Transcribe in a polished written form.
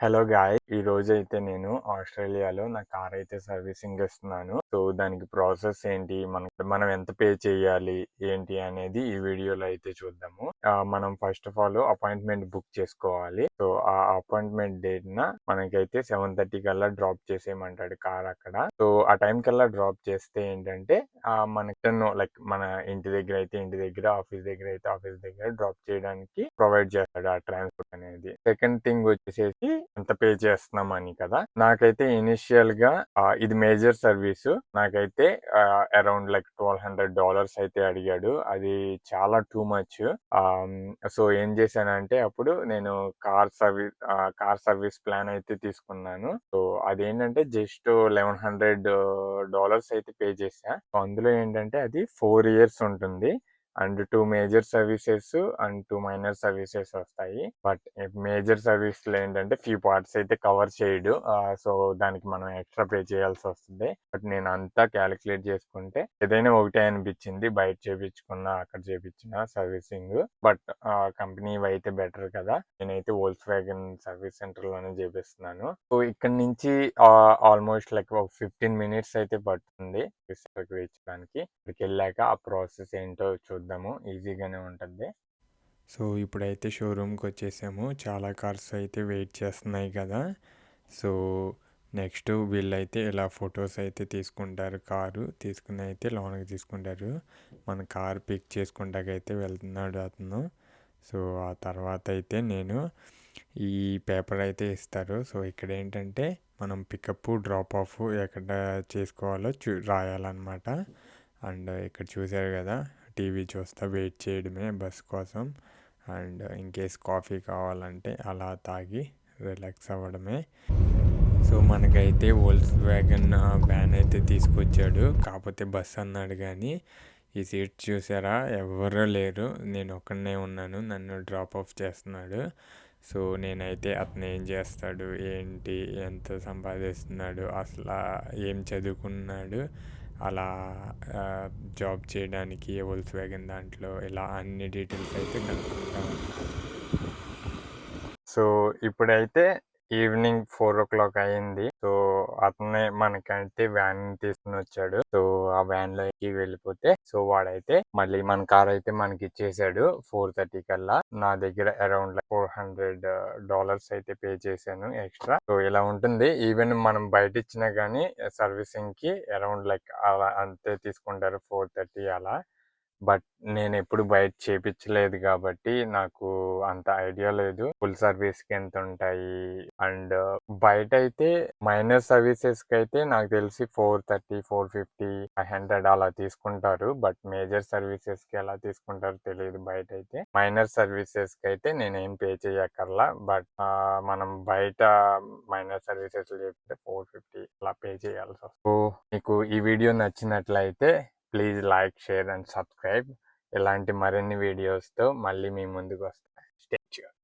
Hello guys! ఈరోజైతే నేను ఆస్ట్రేలియాలో నా కార్ అయితే సర్వీసింగ్ ఇస్తున్నాను. సో, దానికి ప్రాసెస్ ఏంటి? మనం ఎంత పే చేయాలి? ఏంటి అనేది ఈ వీడియోలో అయితే చూద్దాము. మనం first of all appointment book చేసుకోవాలి. సో, ఆ అపాయింట్మెంట్ డేట్‌న మనకైతే 7:30 కల్లా డ్రాప్ చేసేయమంటాడు కార్ అక్కడ. సో, ఆ టైం కల్లా డ్రాప్ చేస్తే ఏంటంటే మనకి లైక్ మన ఇంటి దగ్గర అయితే ఇంటి దగ్గర, ఆఫీస్ దగ్గర అయితే ఆఫీస్ దగ్గర డ్రాప్ చేయడానికి ప్రొవైడ్ చేస్తాడు ఆ ట్రాన్స్‌పోర్ట్ అనేది. సెకండ్ థింగ్ వచ్చేసేసి ఎంత పే చేస్తున్నామని కదా. నాకైతే ఇనిషియల్ గా ఇది మేజర్ సర్వీస్. నాకైతే అరౌండ్ లైక్ $1,200 అయితే అడిగాడు. అది చాలా టూ మచ్. సో ఏం చేశానంటే అప్పుడు నేను కార్ సర్వీస్ ప్లాన్ అయితే తీసుకున్నాను. సో అదేంటంటే జస్ట్ $1,100 అయితే పే చేశా. సో అందులో ఏంటంటే అది 4 years ఉంటుంది. And 2 major services and 2 minor services వస్తాయి. బట్ మేజర్ సర్వీస్ లో ఏంటంటే ఫ్యూ పార్ట్స్ అయితే కవర్ చేయడు. సో దానికి మనం ఎక్స్ట్రా పే చేయాల్సి వస్తుంది. బట్ నేను అంతా క్యాలిక్యులేట్ చేసుకుంటే ఏదైనా ఒకటే అనిపించింది. బయట చేపించుకున్నా అక్కడ చేపించిన సర్వీసింగ్. బట్ కంపెనీ అయితే బెటర్ కదా. నేనైతే వోల్క్స్ వ్యాగన్ సర్వీస్ సెంటర్ లోనే చేపిస్తున్నాను. సో ఇక్కడ నుంచి ఆల్మోస్ట్ లైక్ ఒక 15 minutes అయితే పడుతుంది వేయించడానికి. ఇక్కడికి వెళ్ళాక ఆ ప్రాసెస్ ఏంటో చూద్దాము. ఈజీగానే ఉంటుంది. సో ఇప్పుడైతే షోరూమ్కి వచ్చేసాము. చాలా కార్స్ అయితే వెయిట్ చేస్తున్నాయి కదా. సో నెక్స్ట్ వీళ్ళైతే ఇలా ఫొటోస్ అయితే తీసుకుంటారు. కారు తీసుకుని అయితే లోనకి తీసుకుంటారు. మన కార్ పిక్ చేసుకుంటాకైతే వెళ్తున్నాడు అతను. సో ఆ తర్వాత అయితే నేను ఈ పేపర్ అయితే ఇస్తారు. సో ఇక్కడ ఏంటంటే మనం పికప్ డ్రాప్ ఆఫ్ ఎక్కడ చేసుకోవాలో రాయాలన్నమాట. అండ్ ఇక్కడ చూసారు కదా, టీవీ చూస్తా వెయిట్ చేయడమే బస్ కోసం. అండ్ ఇన్ కేస్ కాఫీ కావాలంటే అలా తాగి రిలాక్స్ అవ్వడమే. సో మనకైతే వోల్క్స్ వ్యాగన్ వ్యాన్ అయితే తీసుకొచ్చాడు. కాకపోతే బస్ అన్నాడు కానీ ఈ సీట్ చూసారా, ఎవరూ లేరు. నేను ఒక్కడనే ఉన్నాను. నన్ను డ్రాప్ ఆఫ్ చేస్తున్నాడు. సో నేనైతే అతను ఏం చేస్తాడు, ఏంటి, ఎంత సంపాదిస్తున్నాడు, అసలు ఏం చదువుకున్నాడు, అలా జాబ్ చేయడానికి వోల్క్స్ వ్యాగన్ దాంట్లో ఇలా అన్ని డీటెయిల్స్ అయితే కనుక్కుంటాను. సో ఇప్పుడైతే ఈవినింగ్ 4 o'clock అయింది. సో అతనే మనకైతే వ్యాన్ తీసుకుని వచ్చాడు. సో ఆ వ్యాన్ లోకి వెళ్ళిపోతే సో వాడైతే మళ్ళీ మన కార్ అయితే మనకి ఇచ్చేసాడు 4:30 కల్లా. నా దగ్గర అరౌండ్ $400 అయితే పే చేశాను ఎక్స్ట్రా. సో ఇలా ఉంటుంది. ఈవెన్ మనం బయట ఇచ్చినా గానీ సర్వీసింగ్ కి అరౌండ్ లైక్ అలా అంతే తీసుకుంటారు, 4:30 అలా. బట్ నేను ఎప్పుడు బయట చేపించలేదు కాబట్టి నాకు అంత ఐడియా లేదు ఫుల్ సర్వీస్ కి ఎంత ఉంటాయి. అండ్ బయట అయితే మైనర్ సర్వీసెస్ కి అయితే నాకు తెలిసి 430, 450, 500 అలా తీసుకుంటారు. బట్ మేజర్ సర్వీసెస్ కి ఎలా తీసుకుంటారో తెలియదు. బయట అయితే మైనర్ సర్వీసెస్ కి అయితే నేనేం పే చేయక్కర్లా. బట్ మనం బయట మైనర్ సర్వీసెస్ చెప్తే 450 అలా పే చేయాల్సి వస్తుంది. సో మీకు ఈ వీడియో నచ్చినట్లయితే please like, share and subscribe. ఇలాంటి మరిన్ని వీడియోస్తో మళ్ళీ మీ ముందుకు వస్తాను. Stay tune.